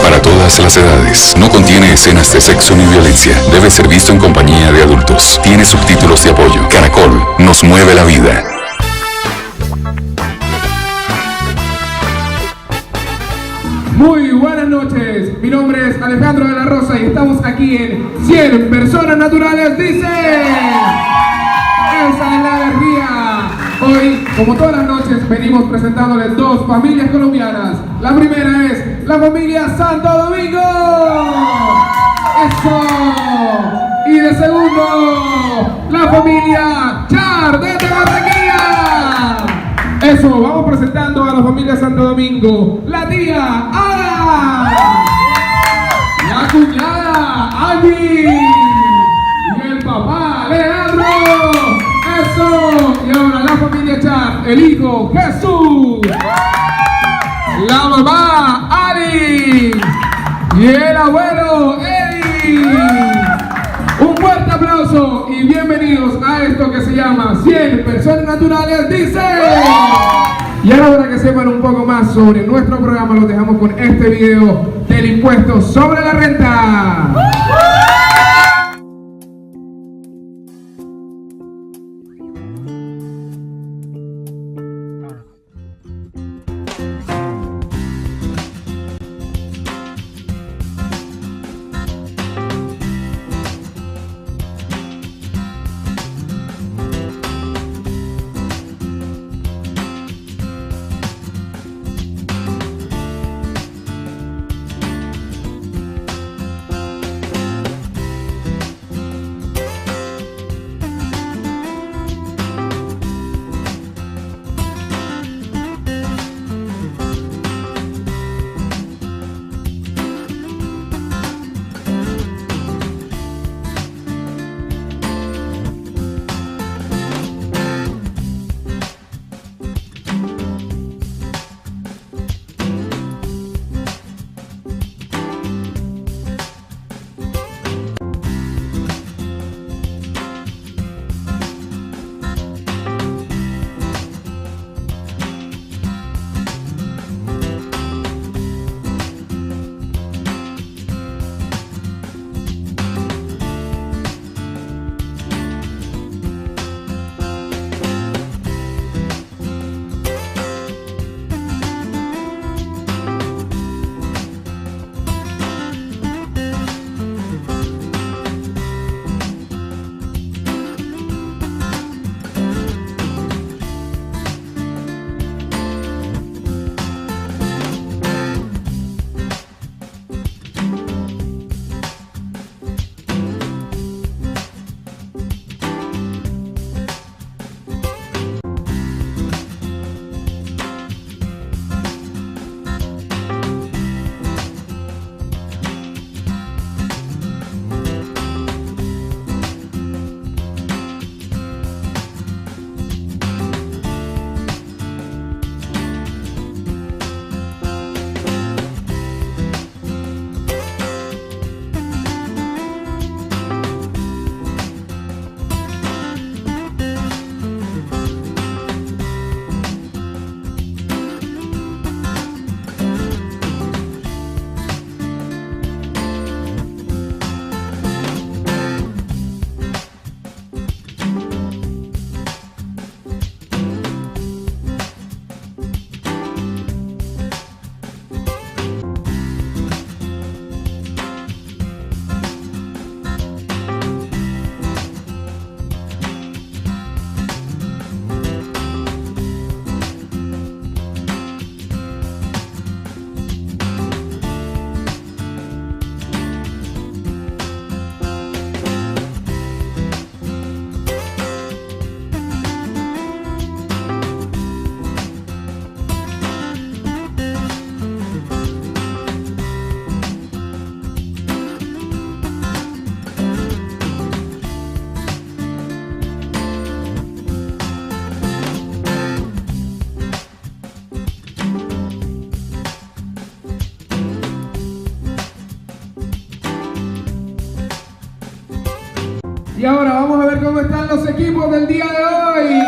para todas las edades. No contiene escenas de sexo ni violencia. Debe ser visto en compañía de adultos. Tiene subtítulos de apoyo. Caracol nos mueve la vida. Muy buenas noches, mi nombre es Alejandro de la Rosa y estamos aquí en 100 Personas Naturales Dice. Esa es la alegría. Hoy, como todas las noches, venimos presentándoles dos familias colombianas. La primera es la familia Santo Domingo. ¡Eso! Y de segundo, la familia Char desde Barranquilla. Eso, vamos presentando a la familia Santo Domingo. La tía Ada, la cuñada Andy y el papá Leandro. Eso, y ahora la familia Char, el hijo Jesús, la mamá Ari y el abuelo Eddie. Un fuerte aplauso y bienvenidos a esto que se llama 100 Personas Naturales Dice. Y ahora para que sepan un poco más sobre nuestro programa, los dejamos con este video del impuesto sobre la renta. Y ahora vamos a ver cómo están los equipos del día de hoy.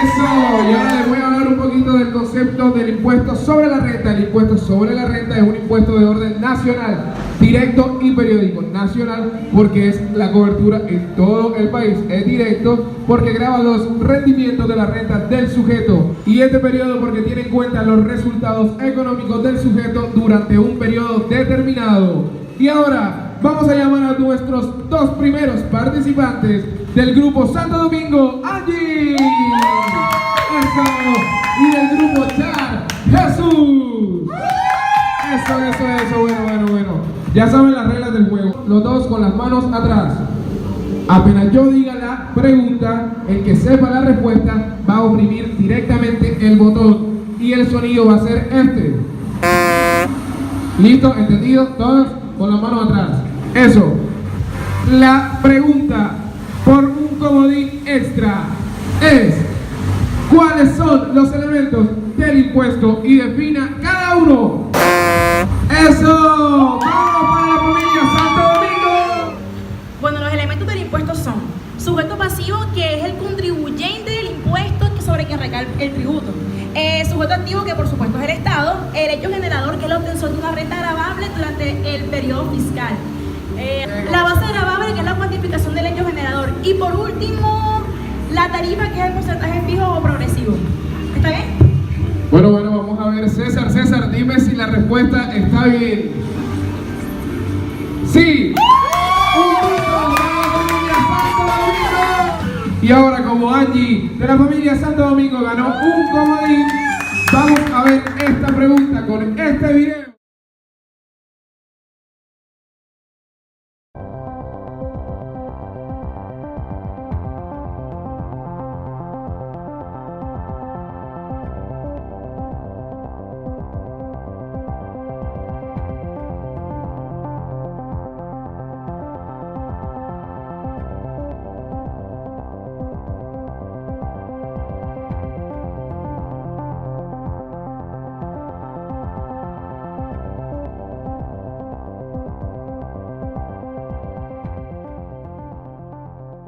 Eso, y ahora les voy a hablar un poquito poquito del concepto del impuesto sobre la renta. El impuesto sobre la renta es un impuesto de orden nacional, directo y periódico. Nacional porque es la cobertura en todo el país. Es directo porque grava los rendimientos de la renta del sujeto. Y este periodo porque tiene en cuenta los resultados económicos del sujeto durante un periodo determinado. Y ahora vamos a llamar a nuestros dos primeros participantes del grupo Santo Domingo, Angie. Eso. Y del grupo Char, Jesús. Eso. Bueno. Ya saben las reglas del juego. Los dos con las manos atrás. Apenas yo diga la pregunta, el que sepa la respuesta va a oprimir directamente el botón y el sonido va a ser este. ¿Listo? ¿Entendido? Todos con las manos atrás. Eso. La pregunta por un comodín extra es: ¿cuáles son los elementos del impuesto? Y defina cada uno. ¡Eso! ¡Vamos para la familia Santo Domingo! Bueno, los elementos del impuesto son sujeto pasivo, que es el contribuyente del impuesto sobre quien recae el tributo. Sujeto activo, que por supuesto es el Estado. El hecho generador, que es la obtención de una renta gravable durante el periodo fiscal. La base gravable, que es la cuantificación del hecho generador. Y por último, la tarifa, que es el porcentaje fijo o progresivo. ¿Está bien? Bueno, vamos a ver. César, dime si la respuesta está bien. ¡Sí! ¡Un punto para la familia Santo Domingo! Y ahora, como Angie de la familia Santo Domingo ganó un comodín, vamos a ver esta pregunta con este video.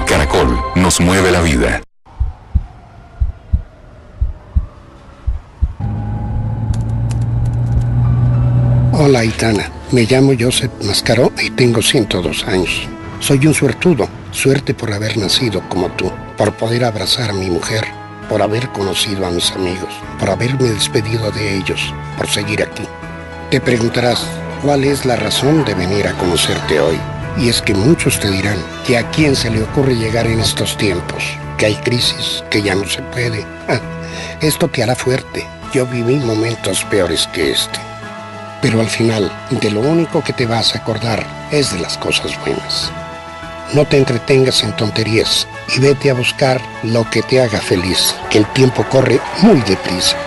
Caracol nos mueve la vida. Hola, Aitana. Me llamo Joseph Mascaró y tengo 102 años. Soy un suertudo. Suerte por haber nacido como tú, por poder abrazar a mi mujer, por haber conocido a mis amigos, por haberme despedido de ellos, por seguir aquí. Te preguntarás, ¿cuál es la razón de venir a conocerte hoy? Y es que muchos te dirán que a quién se le ocurre llegar en estos tiempos, que hay crisis, que ya no se puede. Esto te hará fuerte. Yo viví momentos peores que este. Pero al final, de lo único que te vas a acordar es de las cosas buenas. No te entretengas en tonterías y vete a buscar lo que te haga feliz, que el tiempo corre muy deprisa.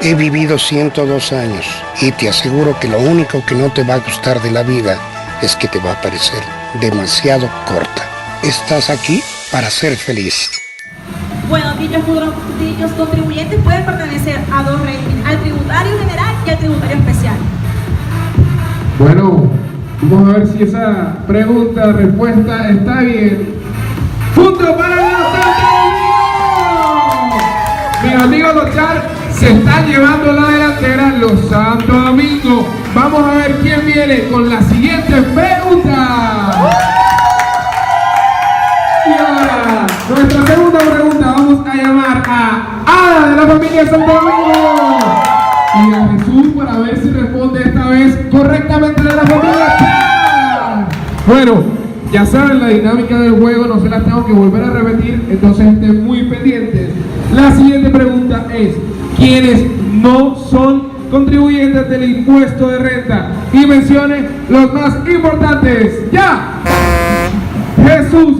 He vivido 102 años y te aseguro que lo único que no te va a gustar de la vida es que te va a parecer demasiado corta. Estás aquí para ser feliz. Bueno, dichos contribuyentes pueden pertenecer a dos regímenes: al tributario general y al tributario especial. Bueno, vamos a ver si esa respuesta está bien. ¡Punto para los Santo Domingo! Mis amigos los Char se están llevando la delantera, los Santo Domingo. Vamos a ver quién viene con la siguiente pregunta. Y ahora, nuestra segunda pregunta, vamos a llamar a Ada de la familia Santo Domingo y a Jesús para ver si responde esta vez correctamente de la familia Char. Bueno, ya saben la dinámica del juego, no se las tengo que volver a repetir, entonces estén muy pendientes. La siguiente pregunta es: ¿quiénes no son contribuyentes del impuesto de renta? Y mencione los más importantes. ¡Ya! Jesús,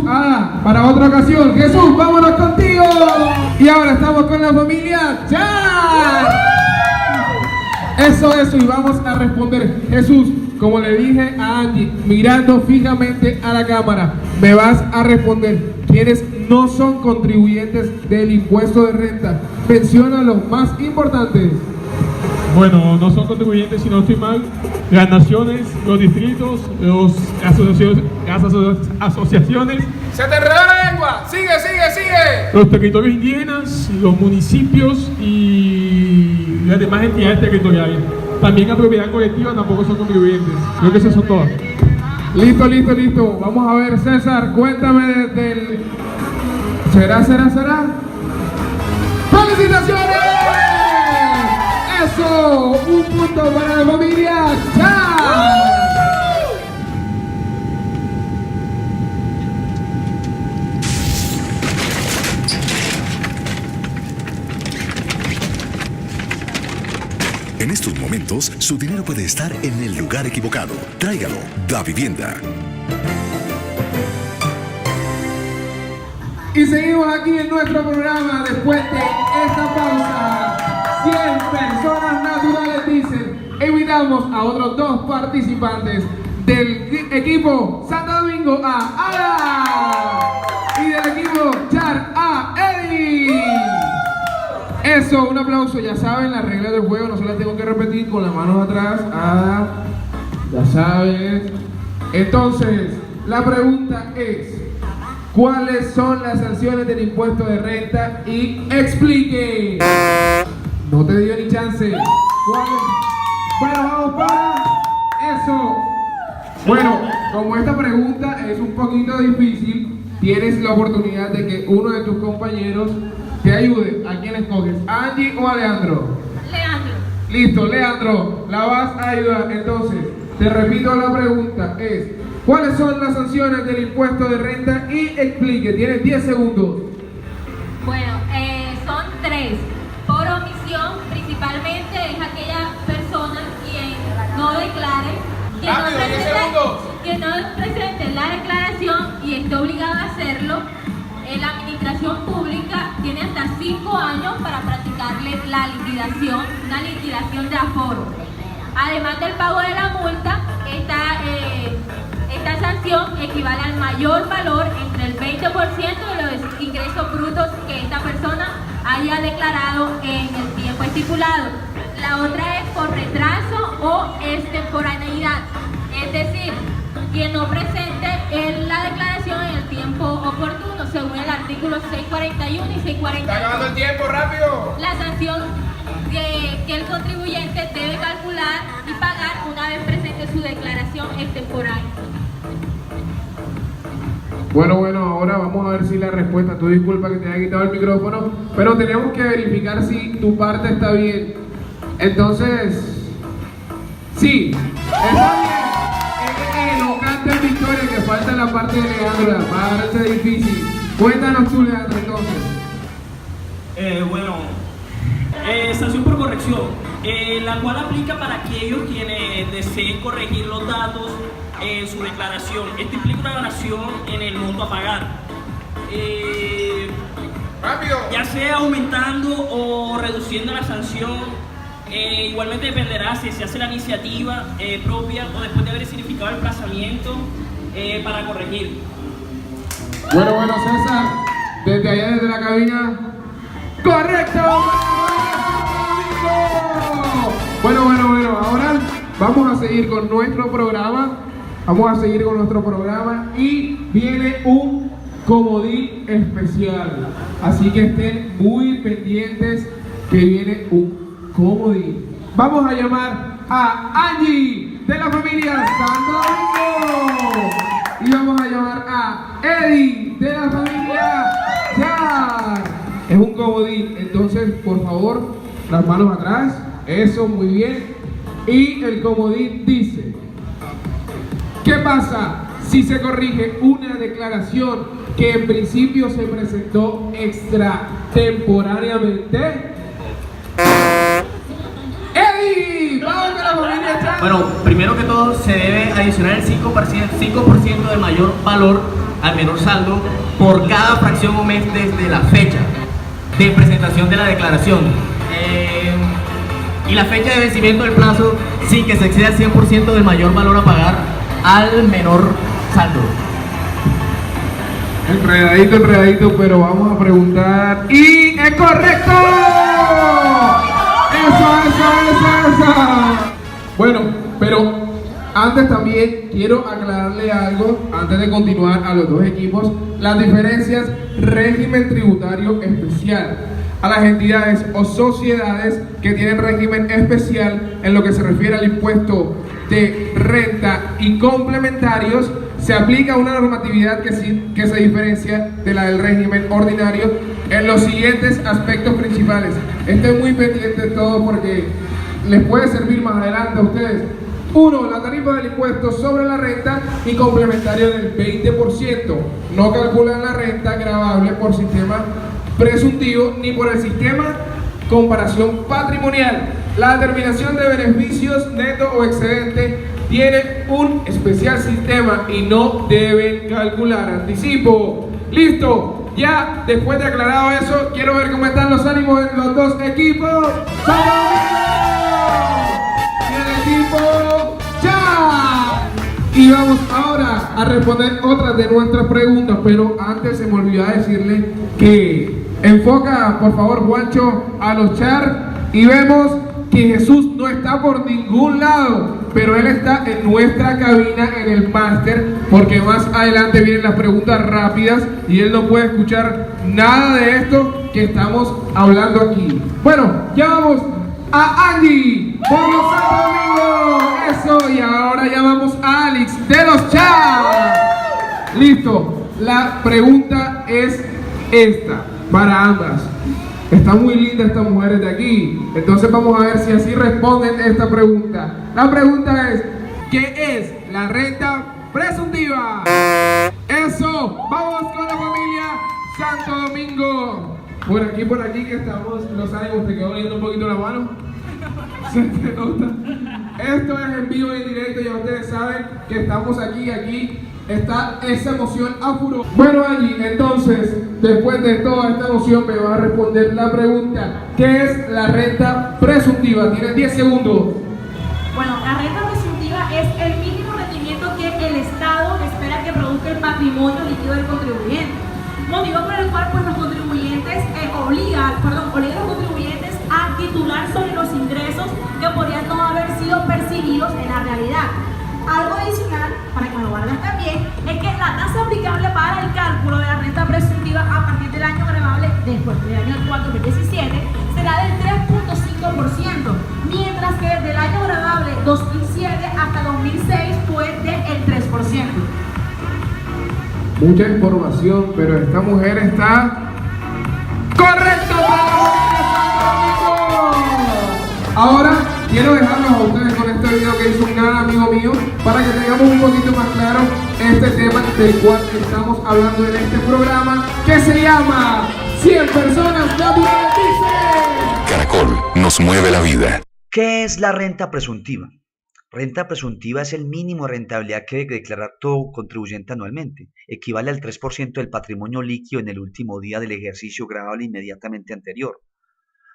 para otra ocasión. Jesús, vámonos contigo. Y ahora estamos con la familia Char. Eso, y vamos a responder. Jesús, como le dije a Angie, mirando fijamente a la cámara, me vas a responder quiénes no son contribuyentes del impuesto de renta. Menciona los más importantes. Bueno, no son contribuyentes, si no estoy mal, las naciones, los distritos, las asociaciones. ¡Se te enredó la lengua! zumba. Sigue. Los territorios indígenas, los municipios y las demás entidades territoriales. También la propiedad colectiva tampoco son contribuyentes. Creo que esas son todas. Listo. Vamos a ver, César, cuéntame desde el... ¿Será? ¡Felicitaciones! ¡Eso! Un punto para la familia Char. En estos momentos, su dinero puede estar en el lugar equivocado. Tráigalo, Da Vivienda. Y seguimos aquí en nuestro programa después de esta pausa. 100 personas naturales dicen. Invitamos a otros 2 participantes del equipo Santo Domingo a Ada y del equipo Char a Eddie. Eso, un aplauso. Ya saben las reglas del juego, no se las tengo que repetir, con las manos atrás. Ya sabes. Entonces, la pregunta es: ¿cuáles son las sanciones del impuesto de renta? Y explique. No te dio ni chance. Bueno, vamos para eso. Bueno, como esta pregunta es un poquito difícil, tienes la oportunidad de que uno de tus compañeros te ayude. ¿A quién escoges? ¿A Angie o a Leandro? Leandro. Listo, Leandro, la vas a ayudar. Entonces, te repito la pregunta, es: ¿cuáles son las sanciones del impuesto de renta? Y explique, tienes 10 segundos. Bueno, son 3. Por omisión, principalmente, es aquella persona quien no declare, que no presente la declaración y esté obligado a hacerlo. La administración pública tiene hasta 5 años para practicarle la liquidación, una liquidación de aforo. Además del pago de la multa, esta sanción equivale al mayor valor entre el 20% de los ingresos brutos que esta persona haya declarado en el tiempo estipulado. La otra es por retraso o extemporaneidad, es decir, quien no presente la declaración en el tiempo oportuno, según el artículo 641 y 642. ¡Está acabando el tiempo, rápido! La sanción que el contribuyente debe calcular y pagar una vez presente su declaración extemporánea. Bueno, ahora vamos a ver si la respuesta, tú disculpa que te haya quitado el micrófono, pero tenemos que verificar si tu parte está bien. Entonces, sí, está bien. No cantes victoria, que falta la parte de Leandro, parece difícil. Cuéntanos tú, Leandro, entonces. Sanción por corrección, la cual aplica para aquellos quienes deseen corregir los datos en su declaración. Esto implica una variación en el monto a pagar, ya sea aumentando o reduciendo la sanción. Igualmente dependerá si se hace la iniciativa propia o después de haber significado el plazamiento para corregir. Bueno, César, desde allá, desde la cabina. ¡Correcto! Bueno, ahora vamos a seguir con nuestro programa. Y viene un comodín especial. Así que estén muy pendientes que viene un comodín. Vamos a llamar a Angie de la familia Santo Domingo. Y vamos a llamar a Eddie de la familia Char. Es un comodín, entonces por favor, las manos atrás. Eso, muy bien. Y el comodín dice: ¿qué pasa si se corrige una declaración que en principio se presentó extratemporáneamente? ¡Eddie! ¡Vamos con la familia Char! Bueno, primero que todo se debe adicionar el 5% de mayor valor al menor saldo por cada fracción o mes desde la fecha de presentación de la declaración. Y la fecha de vencimiento del plazo sin que se exceda el 100% del mayor valor a pagar al menor saldo. Enredadito, pero vamos a preguntar. ¡Y es correcto! ¡Eso! Bueno, pero Antes también quiero aclararle algo, antes de continuar a los dos equipos, las diferencias régimen tributario especial. A las entidades o sociedades que tienen régimen especial en lo que se refiere al impuesto de renta y complementarios, se aplica una normatividad que se diferencia de la del régimen ordinario en los siguientes aspectos principales. Estén muy pendientes de todo porque les puede servir más adelante a ustedes. 1. La tarifa del impuesto sobre la renta y complementario del 20%. No calculan la renta gravable por sistema presuntivo ni por el sistema comparación patrimonial. La determinación de beneficios neto o excedente tiene un especial sistema y no deben calcular anticipo. ¡Listo! Ya después de aclarado eso, quiero ver cómo están los ánimos en los dos equipos. Y el equipo ¡ya! Y vamos ahora a responder otras de nuestras preguntas, pero antes se me olvidó decirle que enfoca por favor Juancho a los char y vemos que Jesús no está por ningún lado, pero él está en nuestra cabina en el máster, porque más adelante vienen las preguntas rápidas y él no puede escuchar nada de esto que estamos hablando aquí. Bueno, ya vamos a Angie por los Santo Domingo. Eso, y ahora ya vamos a Alex de los Chats. Listo, la pregunta es esta para ambas. Están muy lindas estas mujeres de aquí. Entonces vamos a ver si así responden esta pregunta. La pregunta es: ¿qué es la renta presuntiva? Eso, vamos con la familia Santo Domingo. Por aquí que estamos, los ánimos, te quedó oliendo un poquito la mano. Se te nota. Esto es en vivo y en directo, ya ustedes saben que estamos aquí está esa emoción a furor. Bueno, Angie, entonces, después de toda esta emoción, me va a responder la pregunta: ¿qué es la renta presuntiva? Tienes 10 segundos. Bueno, la renta presuntiva es el mínimo rendimiento que el Estado espera que produzca el patrimonio líquido del contribuyente. Motivo por el cual pues, los contribuyentes obligan a los contribuyentes a titular sobre los ingresos que podrían no haber sido percibidos en la realidad. Algo adicional, para que me lo guardes también, es que la tasa aplicable para el cálculo de la renta presuntiva a partir del año gravable, después del año actual 2017, será del 3.5%, mientras que desde el año gravable 2007 hasta 2006 fue del 3%. Mucha información, pero esta mujer está correcta para ahora quiero dejarlos a ustedes con este video que hizo un gran amigo mío para que tengamos un poquito más claro este tema del cual estamos hablando en este programa, que se llama 100 personas naturales dicen. Caracol nos mueve la vida. ¿Qué es la renta presuntiva? Renta presuntiva es el mínimo de rentabilidad que debe declarar todo contribuyente anualmente. Equivale al 3% del patrimonio líquido en el último día del ejercicio gravable inmediatamente anterior.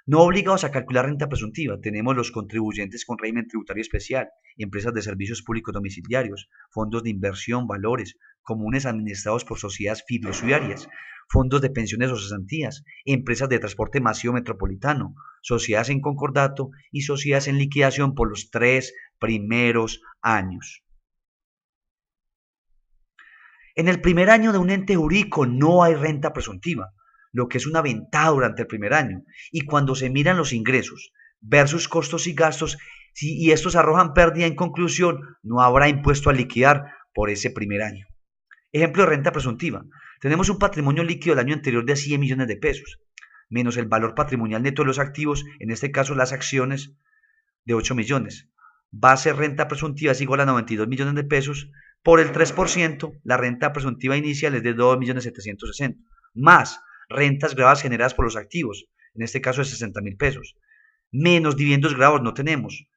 No obligados a calcular renta presuntiva, tenemos los contribuyentes con régimen tributario especial, empresas de servicios públicos domiciliarios, fondos de inversión, valores, comunes administrados por sociedades fiduciarias, fondos de pensiones o cesantías, empresas de transporte masivo metropolitano, sociedades en concordato y sociedades en liquidación por los 3 primeros años. En el primer año de un ente jurídico no hay renta presuntiva, lo que es una ventaja durante el primer año, y cuando se miran los ingresos versus costos y gastos y estos arrojan pérdida, en conclusión no habrá impuesto a liquidar por ese primer año. Ejemplo de renta presuntiva: tenemos un patrimonio líquido del año anterior de 100 millones de pesos, menos el valor patrimonial neto de los activos, en este caso las acciones, de 8 millones. Base renta presuntiva es igual a 92 millones de pesos, por el 3%, la renta presuntiva inicial es de 2.760.000, más rentas grabadas generadas por los activos, en este caso de 60.000 pesos, menos dividendos grabados no tenemos,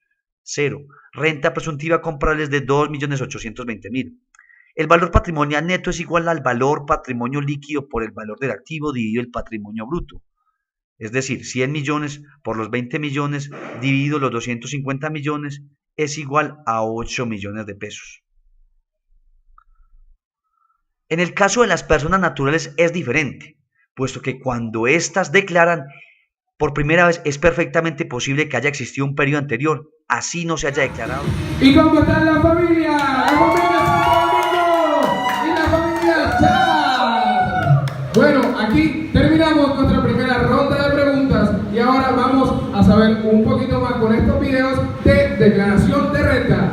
0, renta presuntiva comprable es de 2.820.000. El valor patrimonial neto es igual al valor patrimonio líquido por el valor del activo dividido el patrimonio bruto, es decir, 100 millones por los 20 millones dividido los 250 millones es igual a 8 millones de pesos. En el caso de las personas naturales es diferente, puesto que cuando éstas declaran por primera vez es perfectamente posible que haya existido un periodo anterior así no se haya declarado. ¿Y cómo están la familia? La familia Santo Domingo y la familia Char. Bueno, aquí terminamos nuestra primera ronda de preguntas y ahora vamos a saber un poquito más con estos videos de declaración de renta.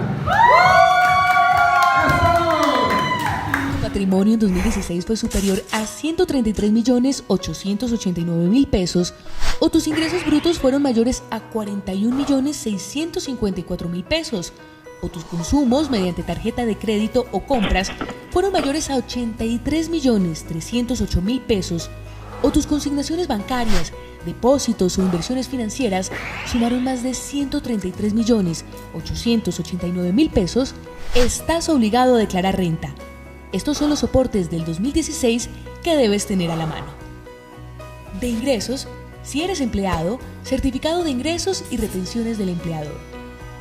Tu patrimonio en 2016 fue superior a 133.889.000 pesos o tus ingresos brutos fueron mayores a 41.654.000 pesos o tus consumos mediante tarjeta de crédito o compras fueron mayores a 83.308.000 pesos o tus consignaciones bancarias, depósitos o inversiones financieras sumaron más de 133.889.000 pesos, estás obligado a declarar renta. Estos son los soportes del 2016 que debes tener a la mano. De ingresos, si eres empleado, certificado de ingresos y retenciones del empleador.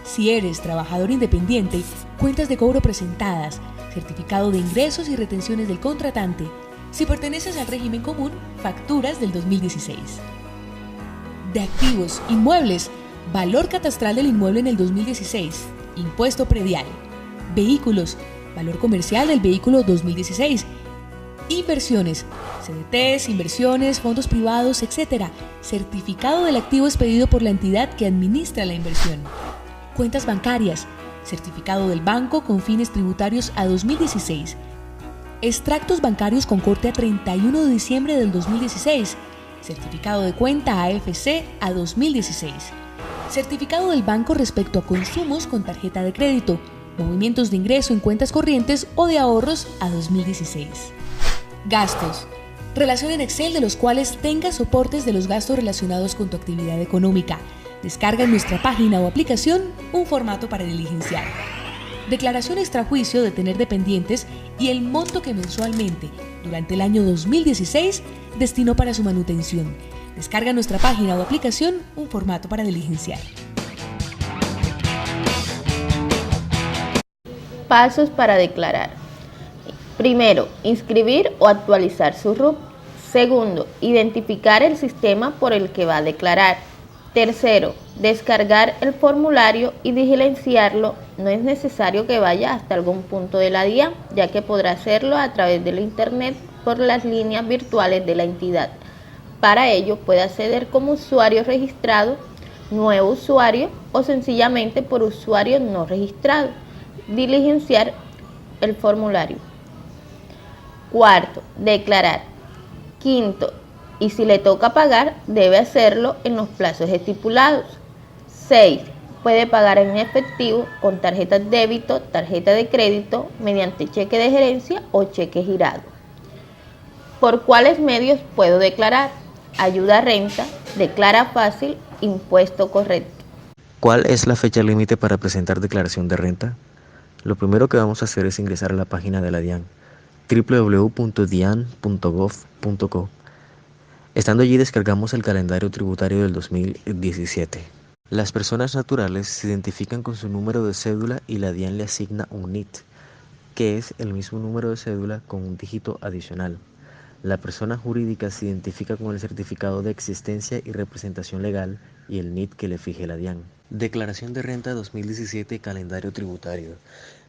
Si eres trabajador independiente, cuentas de cobro presentadas, certificado de ingresos y retenciones del contratante. Si perteneces al régimen común, facturas del 2016. De activos, inmuebles, valor catastral del inmueble en el 2016, impuesto predial. Vehículos, valor comercial del vehículo 2016. Inversiones, CDTs, inversiones, fondos privados, etc. Certificado del activo expedido por la entidad que administra la inversión. Cuentas bancarias, certificado del banco con fines tributarios a 2016. Extractos bancarios con corte a 31 de diciembre del 2016. Certificado de cuenta AFC a 2016. Certificado del banco respecto a consumos con tarjeta de crédito, movimientos de ingreso en cuentas corrientes o de ahorros a 2016. Gastos. Relación en Excel de los cuales tengas soportes de los gastos relacionados con tu actividad económica. Descarga en nuestra página o aplicación un formato para diligenciar. Declaración extrajuicio de tener dependientes y el monto que mensualmente, durante el año 2016, destinó para su manutención. Descarga en nuestra página o aplicación un formato para diligenciar. Pasos para declarar. Primero, inscribir o actualizar su RUT. Segundo, identificar el sistema por el que va a declarar. Tercero, descargar el formulario y diligenciarlo. No es necesario que vaya hasta algún punto de la DIAN, ya que podrá hacerlo a través de la internet por las líneas virtuales de la entidad. Para ello puede acceder como usuario registrado, nuevo usuario o sencillamente por usuario no registrado. Diligenciar el formulario. Cuarto, declarar. Quinto, y si le toca pagar, debe hacerlo en los plazos estipulados. 6. Puede pagar en efectivo con tarjeta débito, tarjeta de crédito, mediante cheque de gerencia o cheque girado. ¿Por cuáles medios puedo declarar? Ayuda renta, declara fácil, impuesto correcto. ¿Cuál es la fecha límite para presentar declaración de renta? Lo primero que vamos a hacer es ingresar a la página de la DIAN, www.dian.gov.co. Estando allí descargamos el calendario tributario del 2017. Las personas naturales se identifican con su número de cédula y la DIAN le asigna un NIT, que es el mismo número de cédula con un dígito adicional. La persona jurídica se identifica con el certificado de existencia y representación legal y el NIT que le fije la DIAN. Declaración de renta 2017, calendario tributario.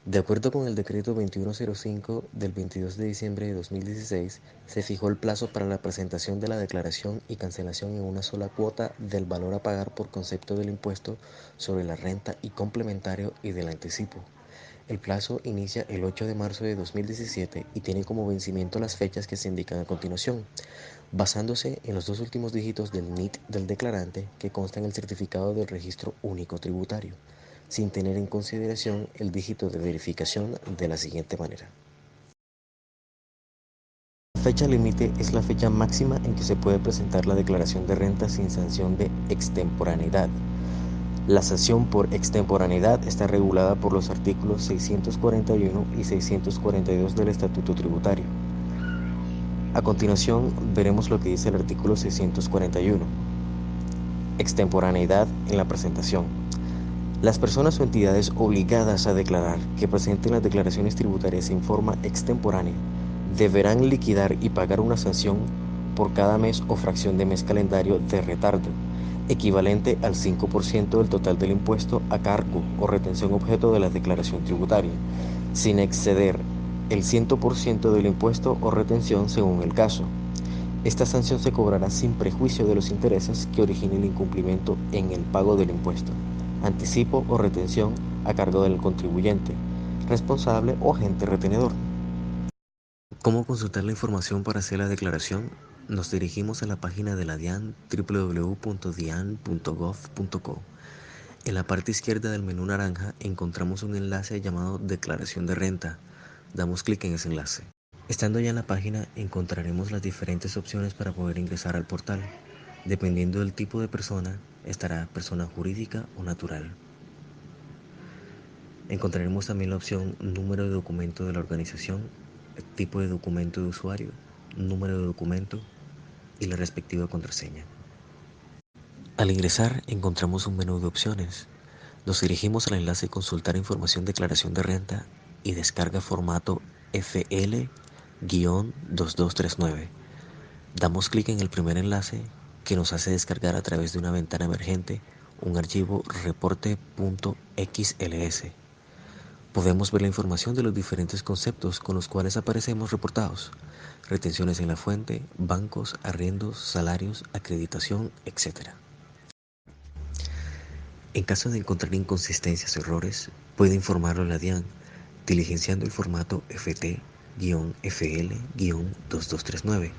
De acuerdo con el decreto 2105 del 22 de diciembre de 2016, se fijó el plazo para la presentación de la declaración y cancelación en una sola cuota del valor a pagar por concepto del impuesto sobre la renta y complementario y del anticipo. El plazo inicia el 8 de marzo de 2017 y tiene como vencimiento las fechas que se indican a continuación, basándose en los dos últimos dígitos del NIT del declarante que consta en el certificado del registro único tributario, sin tener en consideración el dígito de verificación de la siguiente manera. La fecha límite es la fecha máxima en que se puede presentar la declaración de renta sin sanción de extemporaneidad. La sanción por extemporaneidad está regulada por los artículos 641 y 642 del Estatuto Tributario. A continuación veremos lo que dice el artículo 641. Extemporaneidad en la presentación. Las personas o entidades obligadas a declarar que presenten las declaraciones tributarias en forma extemporánea deberán liquidar y pagar una sanción por cada mes o fracción de mes calendario de retardo, equivalente al 5% del total del impuesto a cargo o retención objeto de la declaración tributaria, sin exceder el 100% del impuesto o retención según el caso. Esta sanción se cobrará sin prejuicio de los intereses que origine el incumplimiento en el pago del impuesto, anticipo o retención a cargo del contribuyente, responsable o agente retenedor. ¿Cómo consultar la información para hacer la declaración? Nos dirigimos a la página de la DIAN, www.dian.gov.co. En la parte izquierda del menú naranja encontramos un enlace llamado Declaración de Renta. Damos clic en ese enlace. Estando ya en la página encontraremos las diferentes opciones para poder ingresar al portal. Dependiendo del tipo de persona, estará persona jurídica o natural. Encontraremos también la opción número de documento de la organización, tipo de documento de usuario, número de documento y la respectiva contraseña. Al ingresar encontramos un menú de opciones. Nos dirigimos al enlace Consultar información declaración de renta y descarga formato FL-2239. Damos clic en el primer enlace que nos hace descargar a través de una ventana emergente un archivo reporte.xls. Podemos ver la información de los diferentes conceptos con los cuales aparecemos reportados: retenciones en la fuente, bancos, arriendos, salarios, acreditación, etc. En caso de encontrar inconsistencias o errores, puede informarlo a la DIAN, diligenciando el formato FT-FL-2239,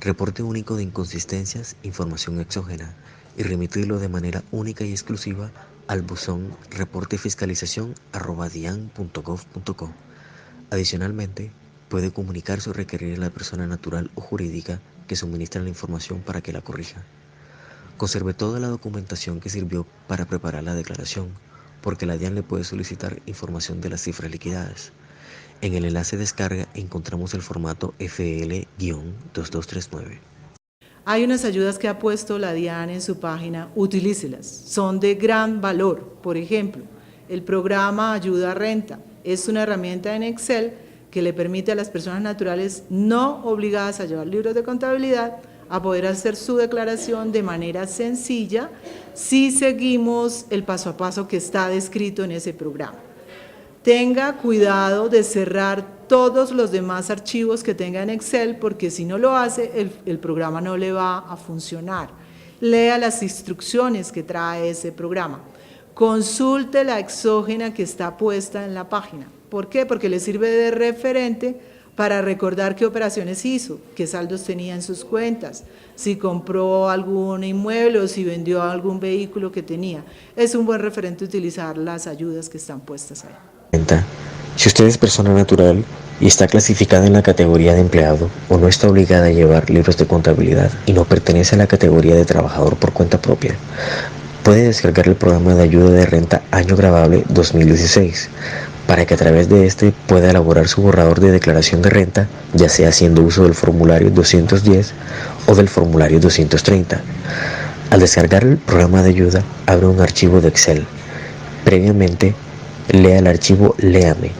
reporte único de inconsistencias, información exógena, y remitirlo de manera única y exclusiva al buzón reportefiscalización@dian.gov.co. Adicionalmente, puede comunicarse o requerir a la persona natural o jurídica que suministra la información para que la corrija. Conserve toda la documentación que sirvió para preparar la declaración, porque la DIAN le puede solicitar información de las cifras liquidadas. En el enlace descarga encontramos el formato FL-2239. Hay unas ayudas que ha puesto la DIAN en su página, utilícelas, son de gran valor. Por ejemplo, el programa Ayuda a Renta es una herramienta en Excel que le permite a las personas naturales no obligadas a llevar libros de contabilidad a poder hacer su declaración de manera sencilla si seguimos el paso a paso que está descrito en ese programa. Tenga cuidado de cerrar todos los demás archivos que tenga en Excel, porque si no lo hace, el programa no le va a funcionar. Lea las instrucciones que trae ese programa. Consulte la exógena que está puesta en la página. ¿Por qué? Porque le sirve de referente para recordar qué operaciones hizo, qué saldos tenía en sus cuentas, si compró algún inmueble o si vendió algún vehículo que tenía. Es un buen referente utilizar las ayudas que están puestas ahí. Si usted es persona natural y está clasificada en la categoría de empleado o no está obligada a llevar libros de contabilidad y no pertenece a la categoría de trabajador por cuenta propia, puede descargar el programa de ayuda de renta Año Gravable 2016 para que a través de este pueda elaborar su borrador de declaración de renta, ya sea haciendo uso del formulario 210 o del formulario 230. Al descargar el programa de ayuda, abre un archivo de Excel. Previamente, lea el archivo Léame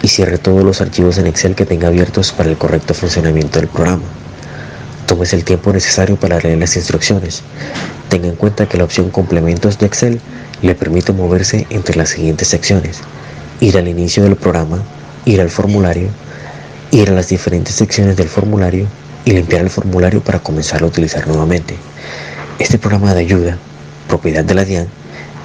y cierre todos los archivos en Excel que tenga abiertos para el correcto funcionamiento del programa. Tómese el tiempo necesario para leer las instrucciones. Tenga en cuenta que la opción Complementos de Excel le permite moverse entre las siguientes secciones: ir al inicio del programa, ir al formulario, ir a las diferentes secciones del formulario y limpiar el formulario para comenzarlo a utilizar nuevamente. Este programa de ayuda, propiedad de la DIAN,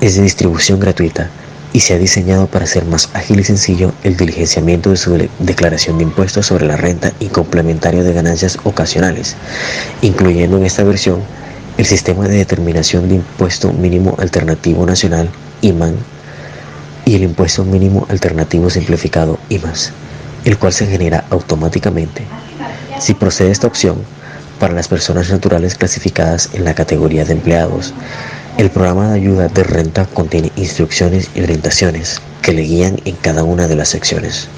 es de distribución gratuita y se ha diseñado para hacer más ágil y sencillo el diligenciamiento de su declaración de impuestos sobre la renta y complementario de ganancias ocasionales, incluyendo en esta versión el sistema de determinación de impuesto mínimo alternativo nacional, IMAN, y el impuesto mínimo alternativo simplificado, IMAS, el cual se genera automáticamente. Si procede esta opción, para las personas naturales clasificadas en la categoría de empleados, el programa de ayuda de renta contiene instrucciones y orientaciones que le guían en cada una de las secciones.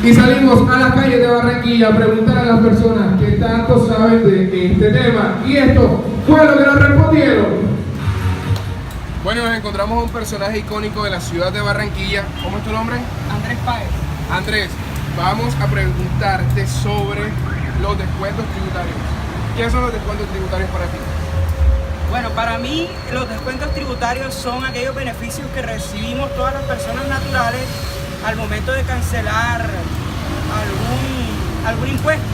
Y salimos a las calles de Barranquilla a preguntar a las personas que tanto saben de este tema. Y esto fue lo que nos respondieron. Bueno, nos encontramos a un personaje icónico de la ciudad de Barranquilla. ¿Cómo es tu nombre? Andrés Páez. Andrés, vamos a preguntarte sobre los descuentos tributarios. ¿Qué son los descuentos tributarios para ti? Bueno, para mí los descuentos tributarios son aquellos beneficios que recibimos todas las personas naturales al momento de cancelar algún impuesto.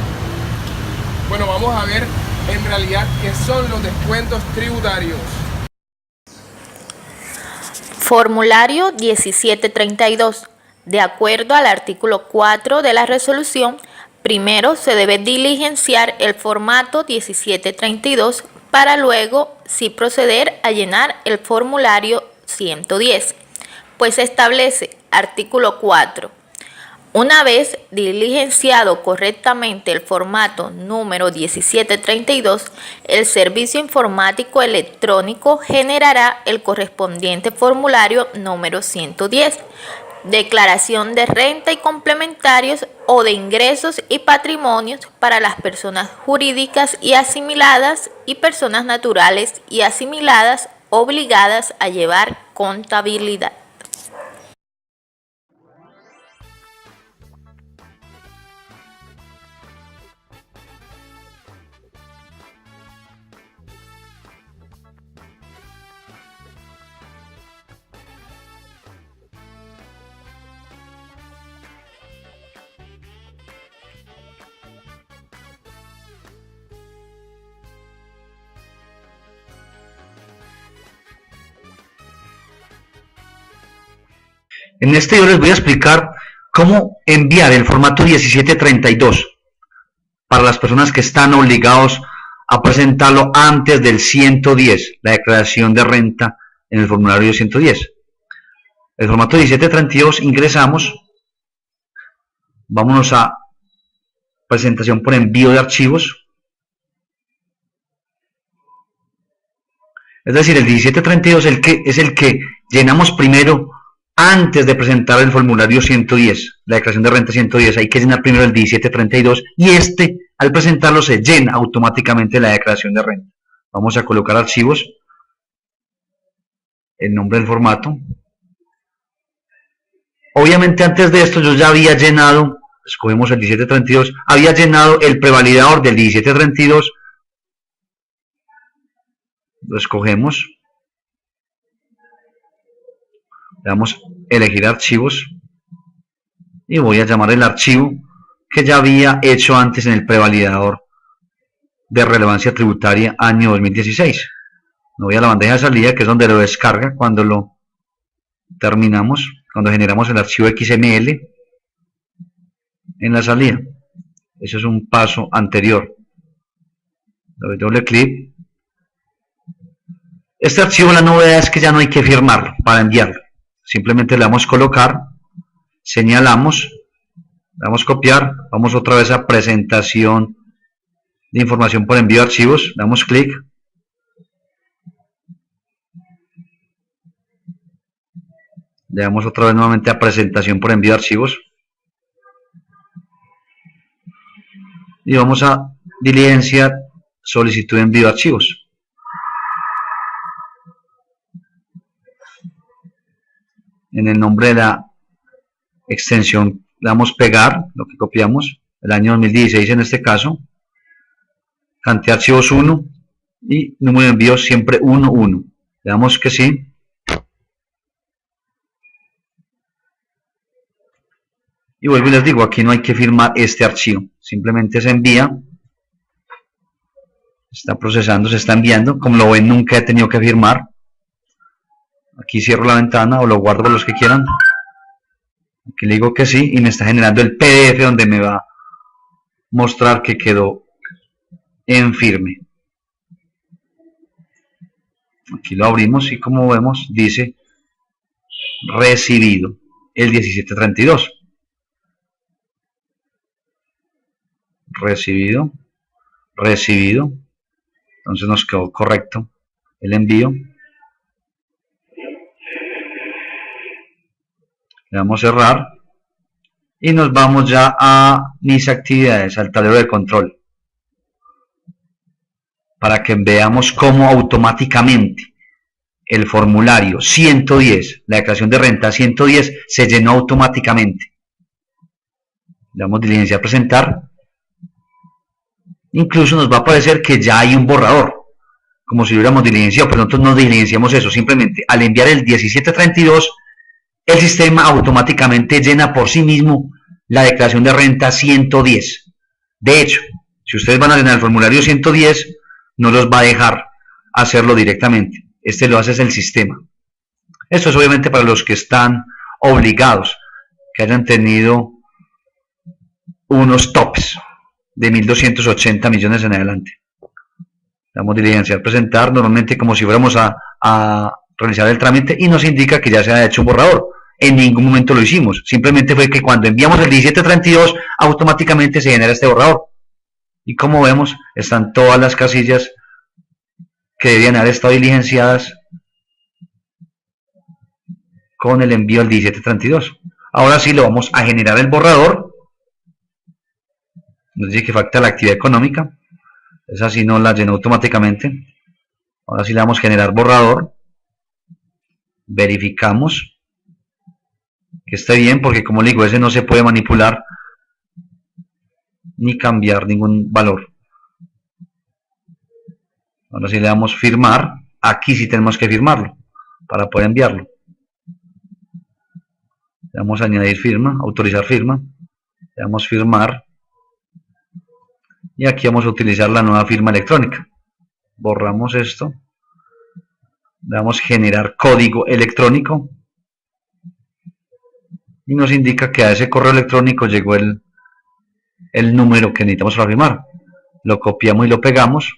Bueno, vamos a ver en realidad qué son los descuentos tributarios. Formulario 1732. De acuerdo al artículo 4 de la resolución, primero se debe diligenciar el formato 1732 para luego sí proceder a llenar el formulario 110, pues establece artículo 4. Una vez diligenciado correctamente el formato número 1732, el servicio informático electrónico generará el correspondiente formulario número 110, declaración de renta y complementarios o de ingresos y patrimonios para las personas jurídicas y asimiladas y personas naturales y asimiladas obligadas a llevar contabilidad. En este video les voy a explicar cómo enviar el formato 1732 para las personas que están obligados a presentarlo antes del 110, la declaración de renta en el formulario 110. El formato 1732 ingresamos, vámonos a presentación por envío de archivos. Es decir, el 1732 es el que llenamos primero antes de presentar el formulario 110, la declaración de renta 110. Hay que llenar primero el 1732 y al presentarlo se llena automáticamente la declaración de renta. Vamos a colocar archivos, el nombre del formato. Obviamente antes de esto yo ya había llenado, escogemos el 1732, había llenado el prevalidador del 1732, lo escogemos. Le damos elegir archivos y voy a llamar el archivo que ya había hecho antes en el prevalidador de relevancia tributaria año 2016. Me voy a la bandeja de salida, que es donde lo descarga cuando lo terminamos, cuando generamos el archivo XML en la salida. Eso es un paso anterior. Le doy doble clic. Este archivo, la novedad es que ya no hay que firmarlo para enviarlo. Simplemente le damos colocar, señalamos, le damos copiar, vamos otra vez a presentación de información por envío de archivos, le damos clic, le damos otra vez nuevamente a presentación por envío de archivos y vamos a diligenciar solicitud de envío de archivos. En el nombre de la extensión le damos pegar, lo que copiamos, el año 2016 en este caso, cantidad de archivos 1 y número de envío siempre 11. Le damos que sí. Y vuelvo y les digo, aquí no hay que firmar este archivo, simplemente se envía, está procesando, se está enviando. Como lo ven, nunca he tenido que firmar. Aquí cierro la ventana o lo guardo para los que quieran. Aquí le digo que sí y me está generando el PDF donde me va a mostrar que quedó en firme. Aquí lo abrimos y como vemos dice recibido el 1732. Recibido. Entonces nos quedó correcto el envío. Le damos cerrar y nos vamos ya a mis actividades, al tablero de control, para que veamos cómo automáticamente el formulario 110, la declaración de renta 110, se llenó automáticamente. Le damos diligenciar presentar. Incluso nos va a aparecer que ya hay un borrador, como si lo hubiéramos diligenciado, pero nosotros no diligenciamos eso. Simplemente al enviar el 1732, el sistema automáticamente llena por sí mismo la declaración de renta 110. De hecho, si ustedes van a llenar el formulario 110, no los va a dejar hacerlo directamente. Este lo hace es el sistema. Esto es obviamente para los que están obligados, que hayan tenido unos tops de 1.280 millones en adelante. Damos diligenciar presentar, normalmente como si fuéramos a realizar el trámite, y nos indica que ya se ha hecho un borrador. En ningún momento lo hicimos, simplemente fue que cuando enviamos el 1732 automáticamente se genera este borrador. Y como vemos, están todas las casillas que debían haber estado diligenciadas con el envío del 1732. Ahora sí lo vamos a generar el borrador. Nos dice que falta la actividad económica, esa sí no la llenó automáticamente. Ahora sí le damos a generar borrador, verificamos que esté bien, porque como le digo, ese no se puede manipular ni cambiar ningún valor. Ahora sí le damos firmar, aquí sí tenemos que firmarlo para poder enviarlo. Le damos a añadir firma, autorizar firma, le damos firmar. Y aquí vamos a utilizar la nueva firma electrónica. Borramos esto. Le damos generar código electrónico. Y nos indica que a ese correo electrónico llegó el número que necesitamos para firmar. Lo copiamos y lo pegamos.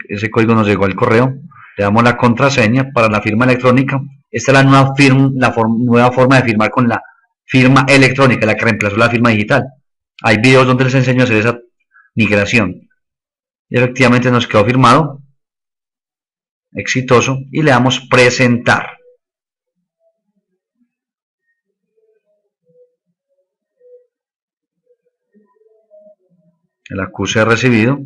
Ese código nos llegó al correo. Le damos la contraseña para la firma electrónica. Esta es la nueva forma de firmar con la firma electrónica, la que reemplazó la firma digital. Hay videos donde les enseño a hacer esa migración. Y efectivamente nos quedó firmado. Exitoso. Y le damos presentar. El acuse de recibido.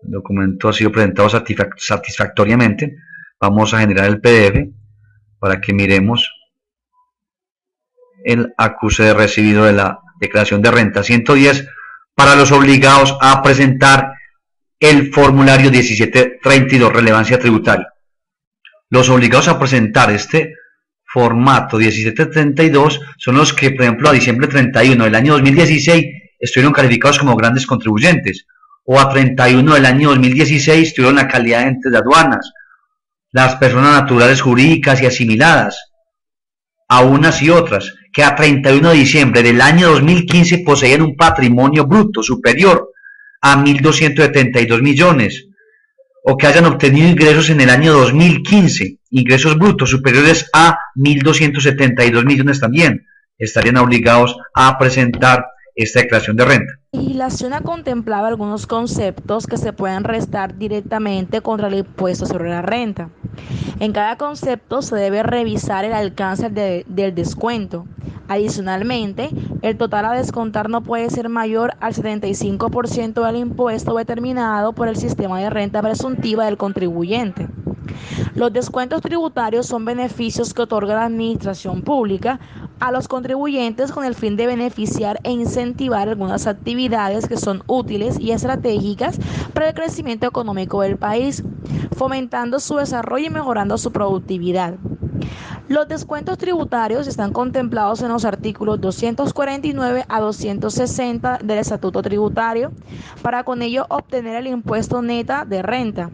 El documento ha sido presentado satisfactoriamente. Vamos a generar el PDF para que miremos el acuse de recibido de la declaración de renta 110 para los obligados a presentar el formulario 1732, relevancia tributaria. Los obligados a presentar este formato 1732 son los que, por ejemplo, a diciembre 31 del año 2016 estuvieron calificados como grandes contribuyentes, o a 31 del año 2016 tuvieron la calidad de entes de aduanas, las personas naturales jurídicas y asimiladas, a unas y otras, que a 31 de diciembre del año 2015 poseían un patrimonio bruto superior a 1.272 millones, o que hayan obtenido ingresos en el año 2015, ingresos brutos superiores a 1.272 millones también, estarían obligados a presentar esta declaración de renta. La legislación ha contemplado algunos conceptos que se pueden restar directamente contra el impuesto sobre la renta. En cada concepto se debe revisar el alcance del descuento. Adicionalmente, el total a descontar no puede ser mayor al 75% del impuesto determinado por el sistema de renta presuntiva del contribuyente. Los descuentos tributarios son beneficios que otorga la administración pública a los contribuyentes con el fin de beneficiar e incentivar algunas actividades que son útiles y estratégicas para el crecimiento económico del país, fomentando su desarrollo y mejorando su productividad. Los descuentos tributarios están contemplados en los artículos 249 a 260 del Estatuto Tributario, para con ello obtener el impuesto neta de renta.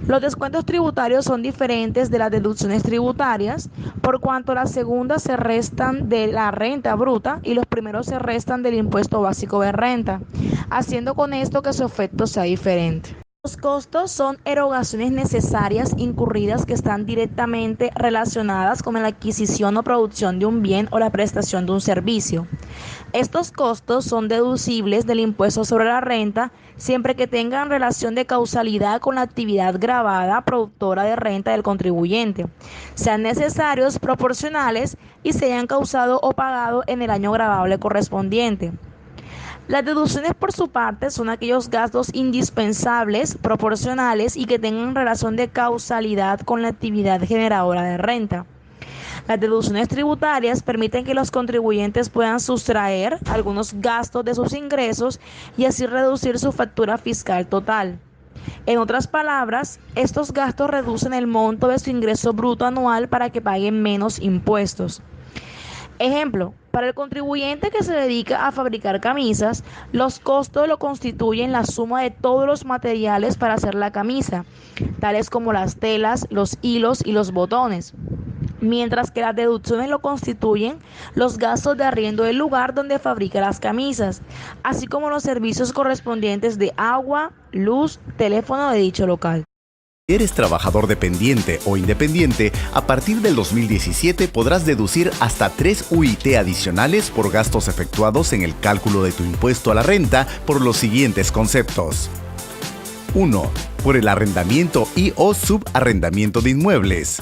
Los descuentos tributarios son diferentes de las deducciones tributarias, por cuanto las segundas se restan de la renta bruta y los primeros se restan del impuesto básico de renta, haciendo con esto que su efecto sea diferente. Los costos son erogaciones necesarias incurridas que están directamente relacionadas con la adquisición o producción de un bien o la prestación de un servicio. Estos costos son deducibles del impuesto sobre la renta siempre que tengan relación de causalidad con la actividad gravada productora de renta del contribuyente, sean necesarios, proporcionales y se hayan causado o pagado en el año gravable correspondiente. Las deducciones, por su parte, son aquellos gastos indispensables, proporcionales y que tengan relación de causalidad con la actividad generadora de renta. Las deducciones tributarias permiten que los contribuyentes puedan sustraer algunos gastos de sus ingresos y así reducir su factura fiscal total. En otras palabras, estos gastos reducen el monto de su ingreso bruto anual para que paguen menos impuestos. Ejemplo, para el contribuyente que se dedica a fabricar camisas, los costos lo constituyen la suma de todos los materiales para hacer la camisa, tales como las telas, los hilos y los botones, mientras que las deducciones lo constituyen los gastos de arriendo del lugar donde fabrica las camisas, así como los servicios correspondientes de agua, luz, teléfono de dicho local. Si eres trabajador dependiente o independiente, a partir del 2017 podrás deducir hasta 3 UIT adicionales por gastos efectuados en el cálculo de tu impuesto a la renta por los siguientes conceptos. 1. Por el arrendamiento y o subarrendamiento de inmuebles.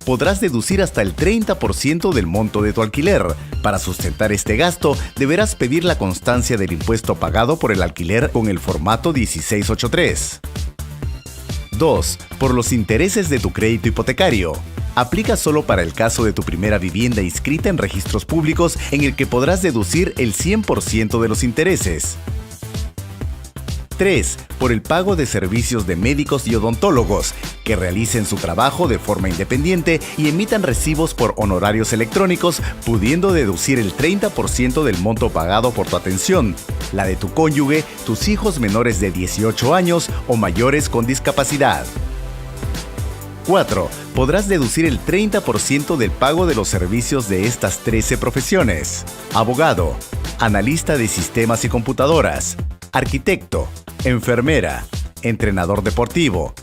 Podrás deducir hasta el 30% del monto de tu alquiler. Para sustentar este gasto, deberás pedir la constancia del impuesto pagado por el alquiler con el formato 1683. 2. Por los intereses de tu crédito hipotecario. Aplica solo para el caso de tu primera vivienda inscrita en registros públicos en el que podrás deducir el 100% de los intereses. 3. Por el pago de servicios de médicos y odontólogos que realicen su trabajo de forma independiente y emitan recibos por honorarios electrónicos, pudiendo deducir el 30% del monto pagado por tu atención, la de tu cónyuge, tus hijos menores de 18 años o mayores con discapacidad. 4. Podrás deducir el 30% del pago de los servicios de estas 13 profesiones: abogado, analista de sistemas y computadoras, arquitecto, enfermera, entrenador deportivo,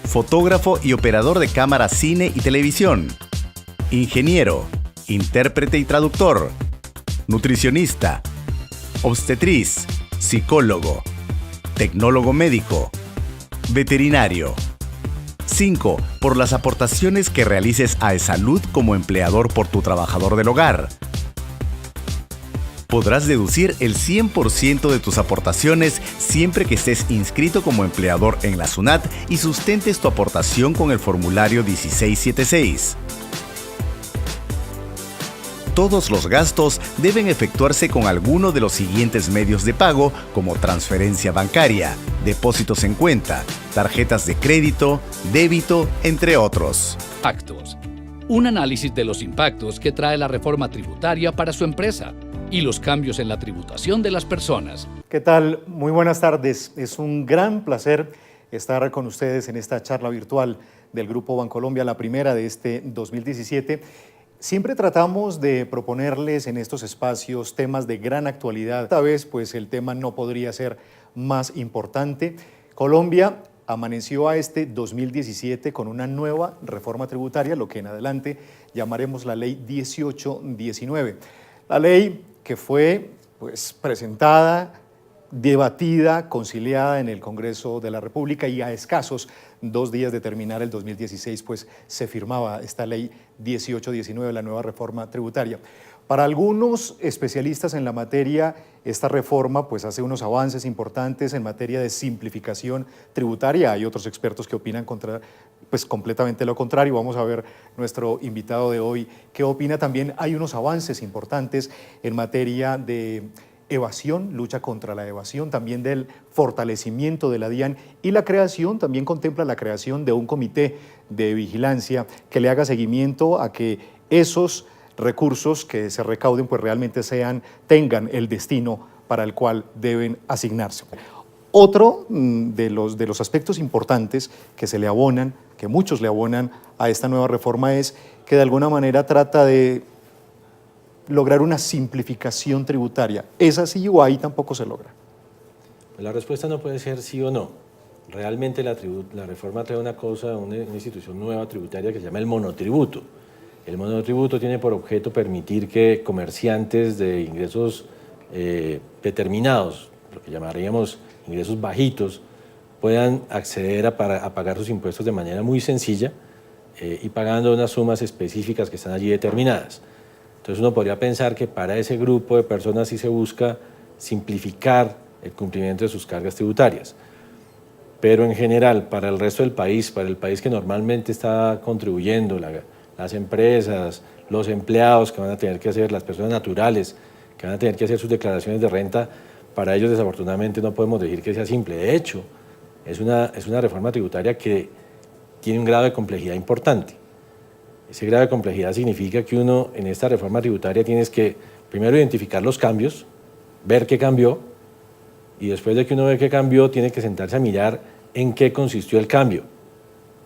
fotógrafo y operador de cámara, cine y televisión, ingeniero, intérprete y traductor, nutricionista, obstetriz, psicólogo, tecnólogo médico, veterinario. 5. Por las aportaciones que realices a eSalud como empleador por tu trabajador del hogar. Podrás deducir el 100% de tus aportaciones siempre que estés inscrito como empleador en la SUNAT y sustentes tu aportación con el formulario 1676. Todos los gastos deben efectuarse con alguno de los siguientes medios de pago, como transferencia bancaria, depósitos en cuenta, tarjetas de crédito, débito, entre otros. Actos. Un análisis de los impactos que trae la reforma tributaria para su empresa y los cambios en la tributación de las personas. ¿Qué tal? Muy buenas tardes. Es un gran placer estar con ustedes en esta charla virtual del Grupo Bancolombia, la primera de este 2017. Siempre tratamos de proponerles en estos espacios temas de gran actualidad. Esta vez, pues, el tema no podría ser más importante. Colombia amaneció a este 2017 con una nueva reforma tributaria, lo que en adelante llamaremos la Ley 1819. La ley que fue, pues, presentada, debatida, conciliada en el Congreso de la República, y a escasos 2 días de terminar el 2016, pues se firmaba esta ley 1819, la nueva reforma tributaria. Para algunos especialistas en la materia, esta reforma pues hace unos avances importantes en materia de simplificación tributaria. Hay otros expertos que opinan completamente lo contrario. Vamos a ver nuestro invitado de hoy qué opina. También hay unos avances importantes en materia de evasión, lucha contra la evasión, también del fortalecimiento de la DIAN, y la creación, también contempla la creación de un comité de vigilancia que le haga seguimiento a que esos recursos que se recauden pues realmente tengan el destino para el cual deben asignarse. Otro de los aspectos importantes que se le abonan, que muchos le abonan a esta nueva reforma, es que de alguna manera trata de lograr una simplificación tributaria. ¿Es así o ahí tampoco se logra? La respuesta no puede ser sí o no. Realmente la reforma trae una institución nueva tributaria que se llama el monotributo. El monotributo tiene por objeto permitir que comerciantes de ingresos determinados, lo que llamaríamos ingresos bajitos, puedan acceder a pagar sus impuestos de manera muy sencilla y pagando unas sumas específicas que están allí determinadas. Entonces uno podría pensar que para ese grupo de personas sí se busca simplificar el cumplimiento de sus cargas tributarias. Pero en general, para el resto del país, para el país que normalmente está contribuyendo, las empresas, los empleados que van a tener que hacer, las personas naturales que van a tener que hacer sus declaraciones de renta, para ellos desafortunadamente no podemos decir que sea simple. De hecho, es una reforma tributaria que tiene un grado de complejidad importante. Ese grado de complejidad significa que uno en esta reforma tributaria tienes que primero identificar los cambios, ver qué cambió, y después de que uno ve qué cambió, tiene que sentarse a mirar en qué consistió el cambio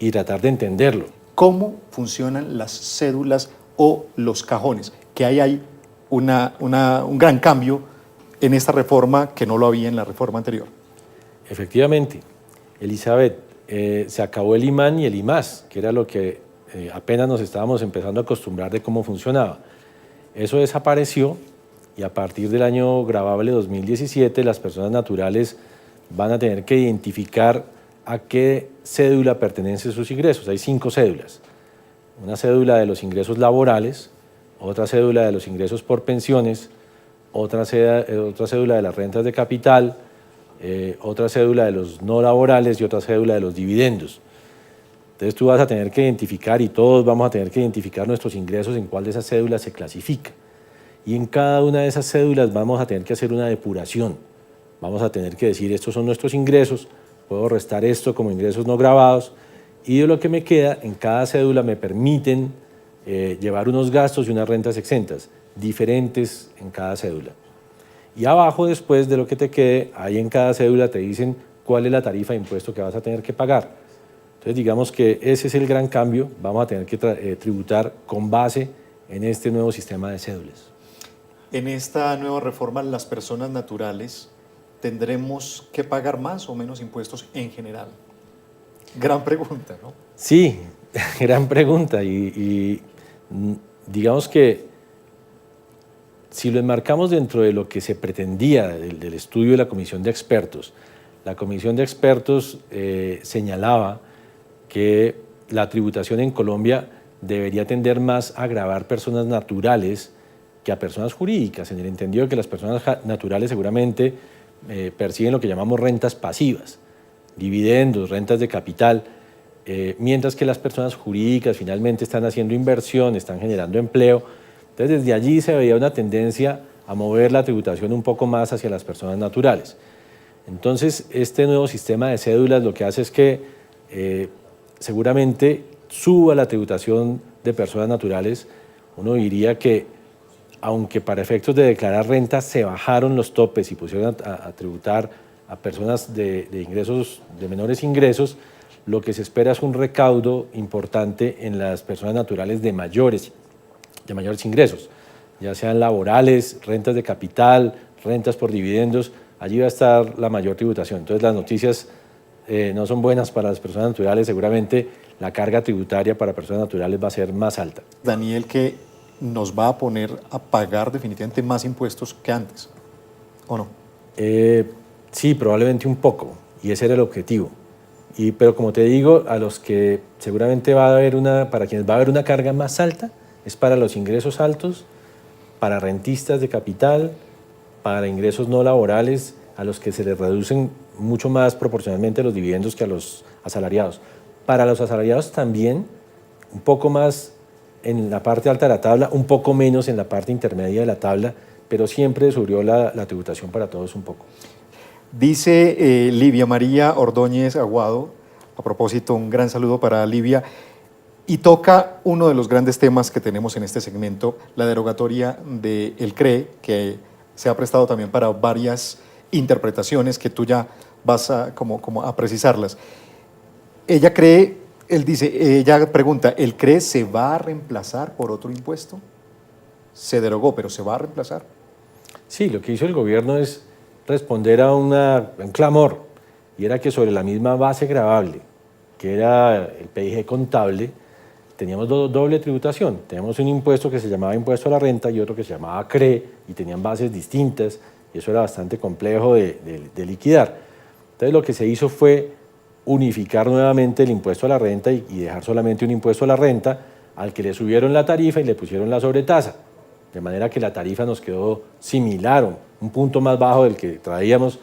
y tratar de entenderlo. ¿Cómo funcionan las cédulas o los cajones? Que hay un gran cambio en esta reforma que no lo había en la reforma anterior. Efectivamente, Elizabeth, se acabó el IMAN y el IMAS, que era lo que apenas nos estábamos empezando a acostumbrar de cómo funcionaba. Eso desapareció y a partir del año gravable 2017 las personas naturales van a tener que identificar a qué cédula pertenecen sus ingresos. Hay 5 cédulas. Una cédula de los ingresos laborales, otra cédula de los ingresos por pensiones, otra cédula de las rentas de capital, otra cédula de los no laborales y otra cédula de los dividendos. Entonces tú vas a tener que identificar, y todos vamos a tener que identificar nuestros ingresos en cuál de esas cédulas se clasifica. Y en cada una de esas cédulas vamos a tener que hacer una depuración. Vamos a tener que decir, estos son nuestros ingresos, puedo restar esto como ingresos no gravados, y de lo que me queda, en cada cédula me permiten llevar unos gastos y unas rentas exentas, diferentes en cada cédula. Y abajo, después de lo que te quede, ahí en cada cédula te dicen cuál es la tarifa de impuesto que vas a tener que pagar. Entonces digamos que ese es el gran cambio, vamos a tener que tributar con base en este nuevo sistema de cédulas. En esta nueva reforma, las personas naturales tendremos que pagar más o menos impuestos en general. Gran pregunta, ¿no? Sí, gran pregunta, y digamos que si lo enmarcamos dentro de lo que se pretendía del estudio de la Comisión de Expertos, la Comisión de Expertos señalaba que la tributación en Colombia debería tender más a gravar personas naturales que a personas jurídicas, en el entendido de que las personas naturales seguramente perciben lo que llamamos rentas pasivas, dividendos, rentas de capital, mientras que las personas jurídicas finalmente están haciendo inversión, están generando empleo. Entonces desde allí se veía una tendencia a mover la tributación un poco más hacia las personas naturales. Entonces este nuevo sistema de cédulas lo que hace es que seguramente suba la tributación de personas naturales. Uno diría que aunque para efectos de declarar renta se bajaron los topes y pusieron a tributar a personas de ingresos, de menores ingresos, lo que se espera es un recaudo importante en las personas naturales de mayores ingresos, ya sean laborales, rentas de capital, rentas por dividendos. Allí va a estar la mayor tributación. Entonces las noticias no son buenas para las personas naturales, seguramente la carga tributaria para personas naturales va a ser más alta. Daniel, que nos va a poner a pagar definitivamente más impuestos que antes, ¿o no? Sí, probablemente un poco, y ese era el objetivo. Pero como te digo, a los que seguramente para quienes va a haber una carga más alta, es para los ingresos altos, para rentistas de capital, para ingresos no laborales, a los que se les reducen mucho más proporcionalmente los dividendos que a los asalariados. Para los asalariados también, un poco más en la parte alta de la tabla, un poco menos en la parte intermedia de la tabla, pero siempre subió la tributación para todos un poco. Dice Livia María Ordóñez Aguado, a propósito, un gran saludo para Livia, y toca uno de los grandes temas que tenemos en este segmento, la derogatoria del CRE, que se ha prestado también para varias interpretaciones que tú ya vas a precisarlas. Ella pregunta, ¿el CRE se va a reemplazar por otro impuesto? Se derogó, pero ¿se va a reemplazar? Sí, lo que hizo el gobierno es responder a un clamor, y era que sobre la misma base gravable, que era el PIG contable, teníamos doble tributación. Teníamos un impuesto que se llamaba impuesto a la renta y otro que se llamaba CRE, y tenían bases distintas, y eso era bastante complejo de liquidar. Entonces lo que se hizo fue unificar nuevamente el impuesto a la renta y dejar solamente un impuesto a la renta al que le subieron la tarifa y le pusieron la sobretasa. de manera que la tarifa nos quedó similar, un punto más bajo del que traíamos,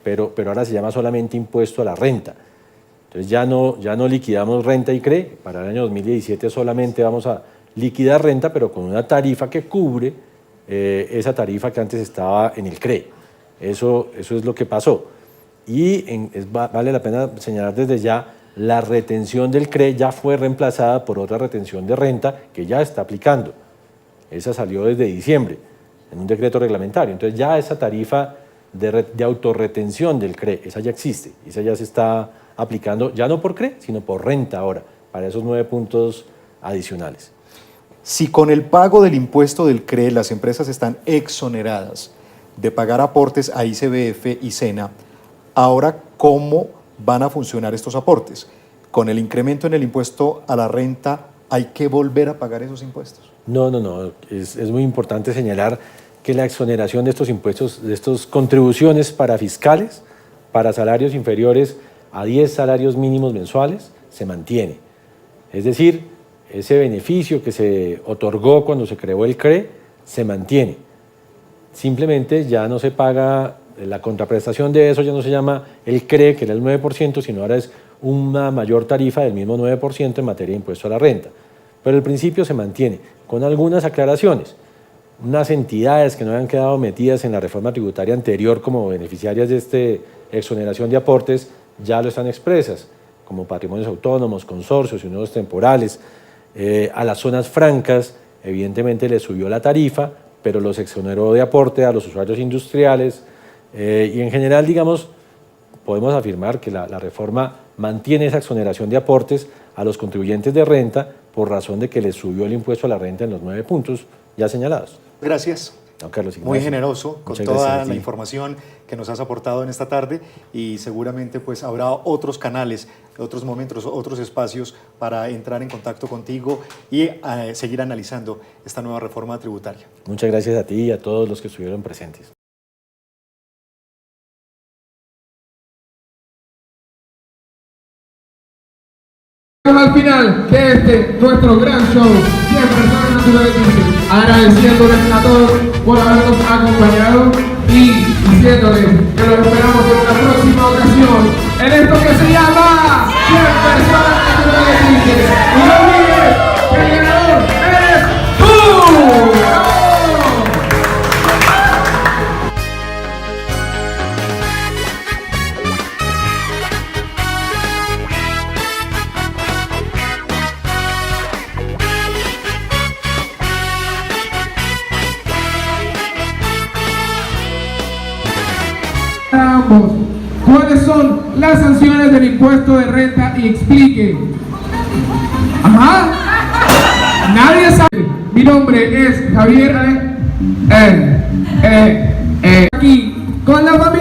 pero ahora se llama solamente impuesto a la renta. Entonces ya no liquidamos renta y CRE, para el año 2017 solamente vamos a liquidar renta, pero con una tarifa que cubre esa tarifa que antes estaba en el CRE. Eso es lo que pasó. Y vale la pena señalar desde ya, la retención del CRE ya fue reemplazada por otra retención de renta que ya está aplicando. Esa salió desde diciembre, en un decreto reglamentario. Entonces ya esa tarifa de autorretención del CRE, esa ya existe, esa ya se está aplicando, ya no por CRE, sino por renta ahora, para esos 9 puntos adicionales. Si con el pago del impuesto del CRE las empresas están exoneradas de pagar aportes a ICBF y SENA, ahora ¿cómo van a funcionar estos aportes? ¿Con el incremento en el impuesto a la renta hay que volver a pagar esos impuestos? No. Es muy importante señalar que la exoneración de estos impuestos, de estas contribuciones para fiscales, para salarios inferiores a 10 salarios mínimos mensuales, se mantiene. Es decir, ese beneficio que se otorgó cuando se creó el CRE se mantiene. Simplemente ya no se paga la contraprestación de eso, ya no se llama el CRE, que era el 9%, sino ahora es una mayor tarifa del mismo 9% en materia de impuesto a la renta. Pero el principio se mantiene, con algunas aclaraciones. Unas entidades que no habían quedado metidas en la reforma tributaria anterior como beneficiarias de esta exoneración de aportes ya lo están expresas, como patrimonios autónomos, consorcios y nuevos temporales. A las zonas francas, evidentemente les subió la tarifa, pero los exoneró de aporte a los usuarios industriales. Y en general, digamos, podemos afirmar que la reforma mantiene esa exoneración de aportes a los contribuyentes de renta por razón de que les subió el impuesto a la renta en los 9 puntos ya señalados. Gracias. Don Carlos Ignacio. Muy generoso con Muchas toda gracias la información que nos has aportado en esta tarde, y seguramente pues habrá otros canales, otros momentos, otros espacios para entrar en contacto contigo y seguir analizando esta nueva reforma tributaria. Muchas gracias a ti y a todos los que estuvieron presentes. Al final de nuestro gran show, 100 personas naturales, agradeciéndoles a todos por habernos acompañado y diciéndoles que los esperamos en una próxima ocasión en esto que se llama 100 personas naturales. Y no olvides que el ganador eres tú. ¿Cuáles son las sanciones del impuesto de renta? Y explique. Ajá. Nadie sabe. Mi nombre es Javier. Aquí con la familia.